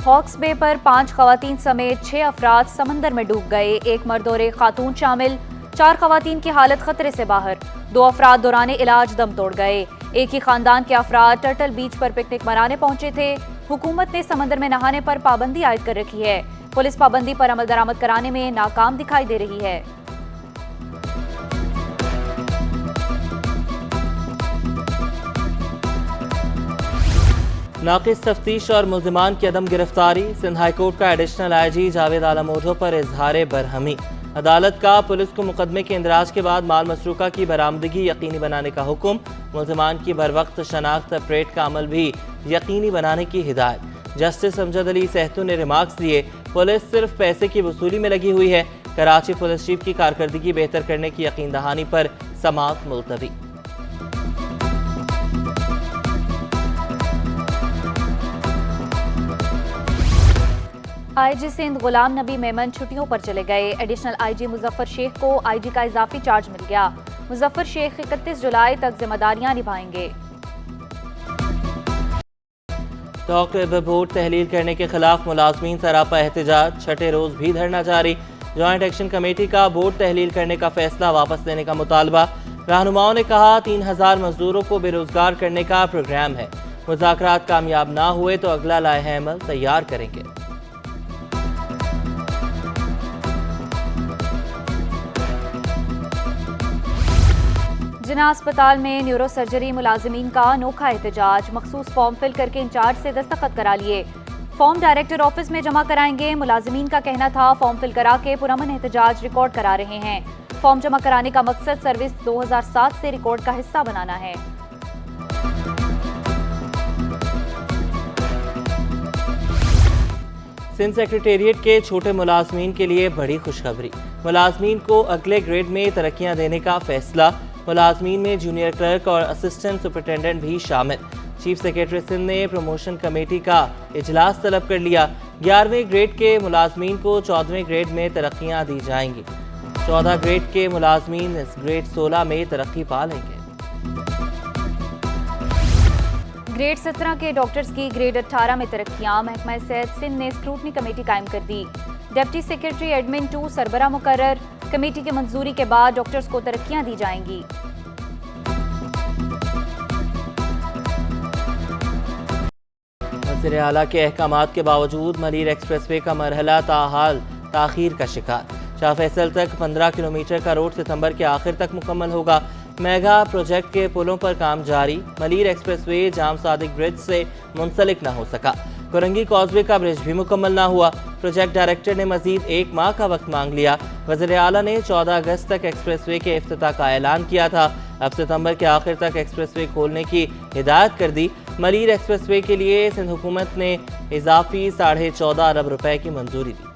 Hawks बे पर 5 खवातीन समेत 6 अफराद समंदर में डूब गए। एक मर्द और एक खातून शामिल। 4 खवातीन की हालत खतरे से बाहर। 2 अफराद दौरान इलाज दम तोड़ गए। एक ही खानदान के अफराद टर्टल बीच पर पिकनिक मनाने पहुंचे थे। हुकूमत ने समंदर में नहाने पर पाबंदी आयद कर रखी है। पुलिस पाबंदी पर अमल दरामद कराने में नाकाम दिखाई दे रही है। नाकिस तफ्तीश और मुल्जिमान की अदम गिरफ्तारी। सिंध हाईकोर्ट का एडिशनल IG जावेद आलम ओढ़ो पर इजहार बरहमी। अदालत का पुलिस को मुकदमे के इंदराज के बाद माल मसरूका की बरामदगी यकीनी बनाने का हुक्म। मुल्जिमान की बरवक्त शनाख्त परेड का अमल भी यकीनी बनाने की हिदायत। जस्टिस अमजद अली सहतू ने रिमार्क्स दिए, पुलिस सिर्फ पैसे की वसूली में लगी हुई है। कराची पुलिस चीफ की कारकर्दगी बेहतर करने की यकीन दहानी पर समाअत मुलतवी। IG सिंध गुलाम नबी मेमन छुट्टियों पर चले गए। एडिशनल IG मुजफ्फर शेख को IG का इजाफी चार्ज मिल गया। मुजफ्फर शेख 31 जुलाई तक जिम्मेदारियां निभाएंगे। डॉक्टर बोर्ड तहलील करने के खिलाफ मुलाजमीन सरापा एहतजाज। छठे रोज भी धरना जारी। जॉइंट एक्शन कमेटी का बोर्ड तहलील करने का फैसला वापस लेने का मुतालबा। रहनुमाओं ने कहा 3000 मजदूरों को बेरोजगार करने का प्रोग्राम है। मुज़ाकरात कामयाब ना हुए तो अगला लाए अमल तैयार करेंगे। जिना अस्पताल में न्यूरो सर्जरी मुलाजिमीन का अनोखा एहतजाज। मखसूस फॉर्म फिल करके इंचार्ज से दस्तखत करा लिए। फॉर्म डायरेक्टर ऑफिस में जमा कराएंगे। मुलाजिमीन का कहना था फॉर्म फिल करा के पुरअमन एहतजाज रिकॉर्ड करा रहे हैं। फॉर्म जमा कराने का मकसद सर्विस 2007 से रिकॉर्ड का हिस्सा बनाना है। सिंध सेक्रेटेरिएट के छोटे मुलाजमीन के लिए बड़ी खुशखबरी। मुलाजमीन को अगले ग्रेड में तरक्कियां देने का फैसला। मुलाजमीन में जूनियर क्लर्क और असिस्टेंट सुपरिटेंडेंट भी शामिल। चीफ सेक्रेटरी सिंध ने प्रमोशन कमेटी का इजलास तलब कर लिया। 11वें ग्रेड के मुलाजमीन को 14वें ग्रेड में तरक्कियां दी जाएंगी। 14 ग्रेड के मुलाजमीन इस ग्रेड 16 में तरक्की पा लेंगे। ग्रेड 17 के डॉक्टर्स की ग्रेड 18 में तरक्कियां। महकमा सेहत सिंध ने स्क्रूटनी कमेटी कायम कर दी। डिप्टी सेक्रेटरी एडमिन 2 सरबरा मुकर्रर। कमेटी की मंजूरी के बाद डॉक्टर्स को तरक्कियां दी जाएंगी। वज़ीर आला के अहकामात के बावजूद मलीर एक्सप्रेसवे का मरहला ताहाल ताखीर का शिकार। शाह फैसल तक 15 किलोमीटर का रोड सितंबर के आखिर तक मुकम्मल होगा। मेगा प्रोजेक्ट के पुलों पर काम जारी। मलीर एक्सप्रेसवे जाम सादिक ब्रिज से मुंसलिक न हो सका। कुरंगी कॉजवे का ब्रिज भी मुकम्मल ना हुआ। प्रोजेक्ट डायरेक्टर ने मजीद 1 माह का वक्त मांग लिया। वज़ीर आला ने 14 अगस्त तक एक्सप्रेसवे के इफ्तिताह का ऐलान किया था। अब सितंबर के आखिर तक एक्सप्रेसवे खोलने की हिदायत कर दी। मलीर एक्सप्रेसवे के लिए सिंध हुकूमत ने इजाफी 14.5 अरब रुपए की मंजूरी दी।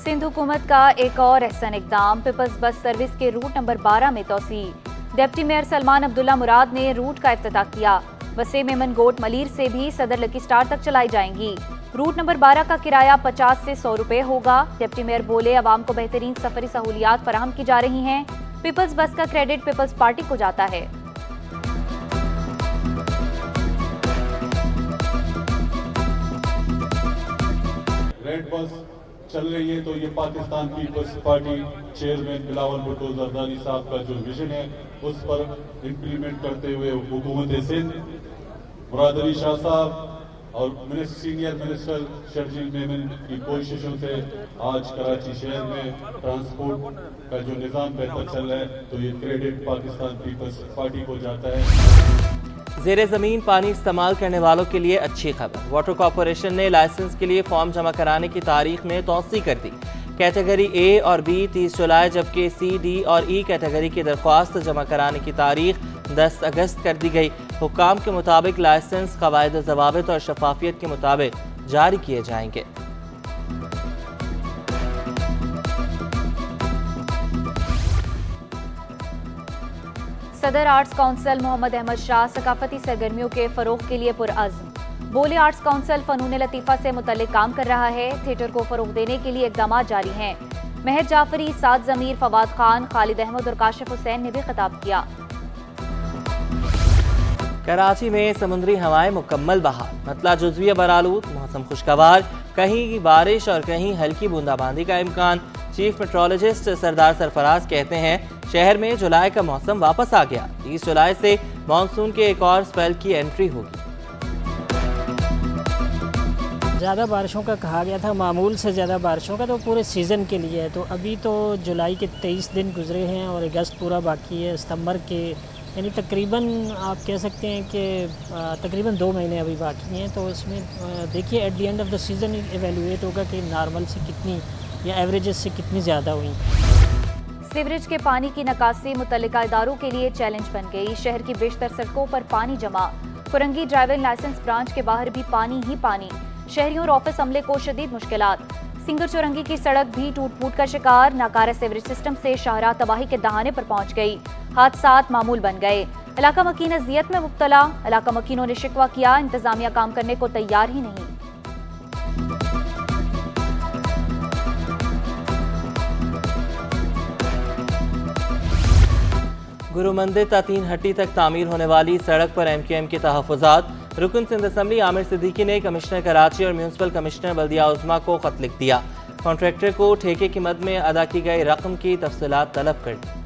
सिंध हुकूमत का एक और अहसन इकदाम। पीपल्स बस सर्विस के रूट नंबर 12 में तोसी। डिप्टी मेयर सलमान अब्दुल्ला मुराद ने रूट का इफ्तिताह किया। बसें मेमन गोट मलीर से भी सदर लकी स्टार तक चलाई जाएंगी। रूट नंबर 12 का किराया 50 से 100 रुपए होगा। डिप्टी मेयर बोले अवाम को बेहतरीन सफरी सहूलियात फराहम की जा रही हैं। पीपल्स बस का क्रेडिट पीपल्स पार्टी को जाता है। रेड बस चल रही है तो ये Pakistan Peoples Party chairman Bilawal Bhutto Zardari साहब का जो विजन है उस पर इम्प्लीमेंट करते हुए हुकूमत सिंध मुराद अली शाह साहब और सीनियर मिनिस्टर शर्जील मेमन की कोशिशों से आज कराची शहर में ट्रांसपोर्ट का जो निज़ाम बेहतर चल रहा है तो ये क्रेडिट पाकिस्तान पीपल्स पार्टी को जाता है। ज़ेरे ज़मीन पानी इस्तेमाल करने वालों के लिए अच्छी खबर। वाटर कॉरपोरेशन ने लाइसेंस के लिए फॉर्म जमा कराने की तारीख में तौसी कर दी। कैटेगरी A और B 30 जुलाई जबकि C, D और E कैटेगरी की दरख्वास्त जमा कराने की तारीख 10 अगस्त कर दी गई। हुक्काम के मुताबिक लाइसेंस क़वाइद ज़वाबित और शफाफियत के मुताबिक जारी किए जाएंगे। सदर आर्ट्स काउंसिल मोहम्मद अहमद शाह सकाफती सरगर्मियों के फरोग के लिए पुरअज़्म। बोले आर्ट्स काउंसिल फ़नून लतीफ़ा से मुतल्लिक काम कर रहा है। थिएटर को फ़रोग देने के लिए इक़दाम जारी हैं। महर जाफरी, साद जमीर, फवाद खान, खालिद अहमद और काशिफ हुसैन ने भी खिताब किया। कराची में समुद्री हवाएं मुकम्मल बहाल, मतला जुज़वी बरालूद, मौसम खुशगवार, कहीं बारिश और कहीं हल्की बूंदाबांदी का इम्कान। चीफ मेट्रोलॉजिस्ट सरदार सरफराज कहते हैं शहर में जुलाई का मौसम वापस आ गया। 30 जुलाई से मानसून के एक और स्पेल की एंट्री होगी। ज़्यादा बारिशों का कहा गया था, मामूल से ज़्यादा बारिशों का तो पूरे सीज़न के लिए है। तो अभी तो जुलाई के 23 दिन गुजरे हैं और अगस्त पूरा बाकी है। सितंबर के यानी तकरीबन आप कह सकते हैं कि तकरीबन 2 महीने अभी बाकी हैं। तो इसमें देखिए at the end of the season evaluate होगा कि नॉर्मल से कितनी या एवरेजेस से कितनी ज़्यादा हुई। सीवरेज के पानी की निकासी मुतल्लिका इदारों के लिए चैलेंज बन गई। शहर की बेशतर सड़कों पर पानी जमा, कुरंगी ड्राइविंग लाइसेंस ब्रांच के बाहर भी पानी ही पानी। शहरियों और ऑफिस अमले को शदीद मुश्किलात। सिंगर चुरंगी की सड़क भी टूट फूट का शिकार। नाकारा सीवरेज सिस्टम से शाहराह तबाही के दहाने पर पहुंच गई। हादसात मामूल बन गए। इलाका मकीन अजियत में मुब्तला। इलाका मकीनों ने शिकवा किया, इंतजामिया काम करने को तैयार ही नहीं। गुरु मंदिर तातीन हट्टी तक तामीर होने वाली सड़क पर MQM के तहफ़्फ़ुज़ात। रुकन सिंध असम्बली आमिर सिद्दीकी ने कमिश्नर कराची और म्यूनसिपल कमिश्नर बल्दिया उज़्मा को खत लिख दिया। कॉन्ट्रैक्टर को ठेके की मद में अदा की गई रकम की तफसीलात तलब कर दी।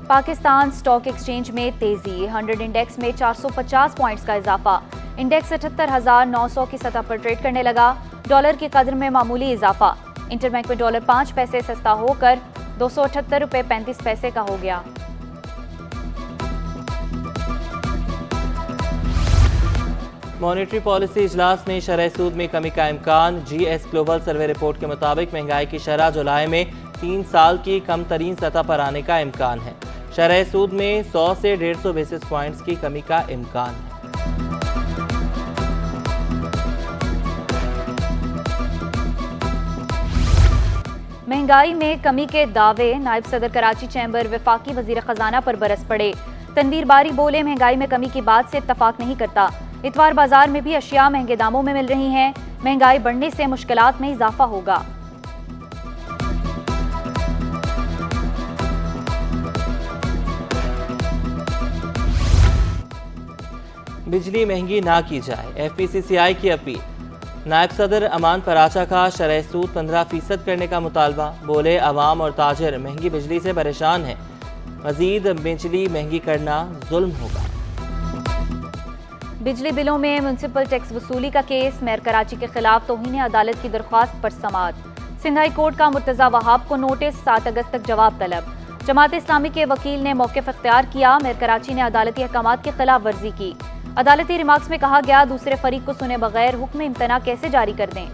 पाकिस्तान स्टॉक एक्सचेंज में तेजी। 100 इंडेक्स में 450 पॉइंट्स का इजाफा। इंडेक्स 78,900 की सतह पर ट्रेड करने लगा। डॉलर की कदर में मामूली इजाफा। इंटरबैंक में डॉलर 5 पैसे सस्ता होकर 278 रुपये 35 पैसे का हो गया। मॉनेटरी पॉलिसी इजलास में शरह सूद में कमी का इम्कान। GS ग्लोबल सर्वे रिपोर्ट के मुताबिक महंगाई की शरह जुलाई में 3 साल की कम तरीन सतह पर आने का इम्कान है। शरह सूद में 100 से 150 बेसिस पॉइंट्स की कमी का इम्कान है। महंगाई में कमी के दावे। नायब सदर कराची चैम्बर वफाकी वजीर खजाना पर बरस पड़े। तनवीर बारी बोले महंगाई में कमी की बात से इत्तफाक नहीं करता। इतवार बाजार में भी अशिया महंगे दामों में मिल रही हैं। महंगाई बढ़ने से मुश्किलात में इजाफा होगा। बिजली महंगी ना की जाए, FPCCI की अपील। नायब सदर अमान पराचा का शरह सूद 15% करने का मुतालबा। बोले अवाम और ताजिर महंगी बिजली से परेशान हैं। मजीद बिजली महंगी करना जुल्म होगा। बिजली बिलों में म्यूनसिपल टैक्स वसूली का केस। मेयर कराची के खिलाफ तौहीन अदालत की दरख्वास्त पर समाअत। सिंध हाई कोर्ट का मुर्तजा वहाब को नोटिस, 7 अगस्त तक जवाब तलब। जमात इस्लामी के वकील ने मौक़िफ़ इख्तियार किया। मेयर कराची ने अदालती अहकामात की खिलाफ वर्जी की। अदालती रिमार्क्स में कहा गया दूसरे फरीक को सुने बगैर हुक्म इम्तना कैसे जारी कर दें।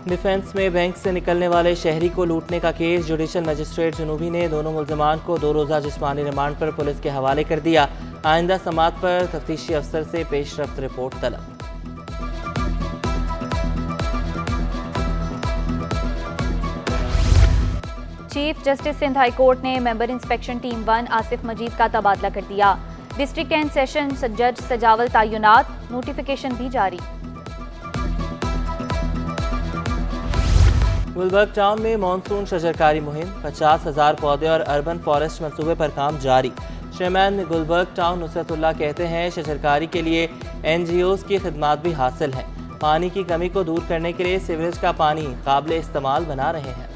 डिफेंस में बैंक से निकलने वाले शहरी को लूटने का केस। जुडिशल मजिस्ट्रेट जनूबी ने दोनों मुल्ज़मान को 2 रोज़ा जिस्मानी रिमांड पर पुलिस के हवाले कर दिया। आइंदा समाअत पर तफ्तीशी अफसर से पेशरफ्त रिपोर्ट तलब। Chief justice Sindh high court ने member inspection team 1 Asif Majeed का तबादला कर दिया। डिस्ट्रिक्ट एंड सेशन जज सजावल तयनात, नोटिफिकेशन भी जारी। गुलबर्ग टाउन में मानसून शजरकारी मुहिम। 50,000 पौधे और अर्बन फॉरेस्ट मंसूबे पर काम जारी। चेयरमैन गुलबर्ग टाउन नुसरतुल्लाह कहते हैं शजरकारी के लिए NGOs की खिदमात भी हासिल हैं। पानी की कमी को दूर करने के लिए सीवरेज का पानी काबिल इस्तेमाल बना रहे हैं।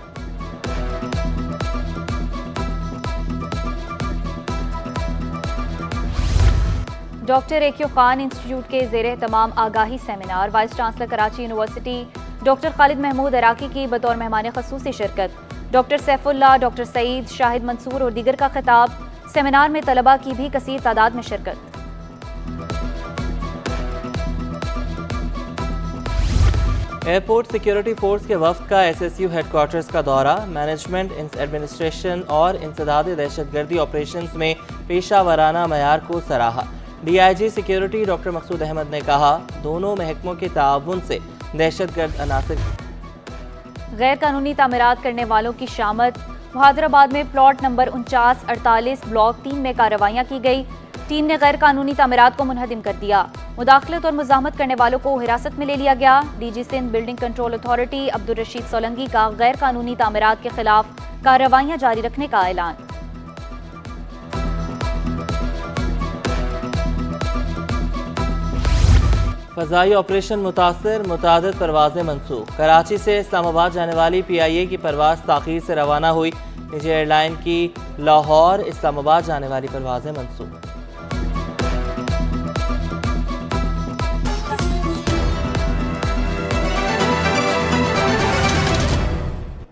डॉक्टर AQ खान इंस्टीट्यूट के ज़ेर एहतमाम आगाही seminar. Vice chancellor Karachi university doctor Khalid Mahmood Iraqi की बतौर मेहमान ख़ुसूसी शिरकत। डॉक्टर सैफुल्लाह, डॉक्टर सईद, शाहिद मंसूर और दीगर का खिताब। सेमिनार में तलबा की भी कसीर तादाद में शिरकत। एयरपोर्ट सिक्योरिटी फोर्स के वफ्द का SSU हेडक्वार्टर्स का दौरा। मैनेजमेंट, एडमिनिस्ट्रेशन और इंसदाद दहशतगर्दी ऑपरेशंस में पेशा वराना मयार को सराहा। DIG सिक्योरिटी डॉक्टर मकसूद अहमद ने कहा दोनों महकमों के ताउन से दहशतगर्द अनासर। गैर कानूनी तामीरात करने वालों की शामत। मुहादराबाद में प्लॉट नंबर 49-48 ब्लॉक 3 में कार्रवाइयाँ की गई। टीम ने गैर कानूनी तामीरात को मुनहदिम कर दिया। मुदाखलत और मुजाहमत करने वालों को हिरासत में ले लिया गया। DG Sindh building control authority Abdul Rashid Solanki का गैर कानूनी तामीरात के खिलाफ कार्रवाइयां जारी रखने का ऐलान। फ़ज़ाई ऑपरेशन मुतासर, मुतादिद परवाज़ें मनसूख। कराची से इस्लामाबाद जाने वाली PIA की परवाज़ ताख़ीर से रवाना हुई। निजी एयरलाइन की लाहौर इस्लामाबाद जाने वाली परवाज़ें मनसूख।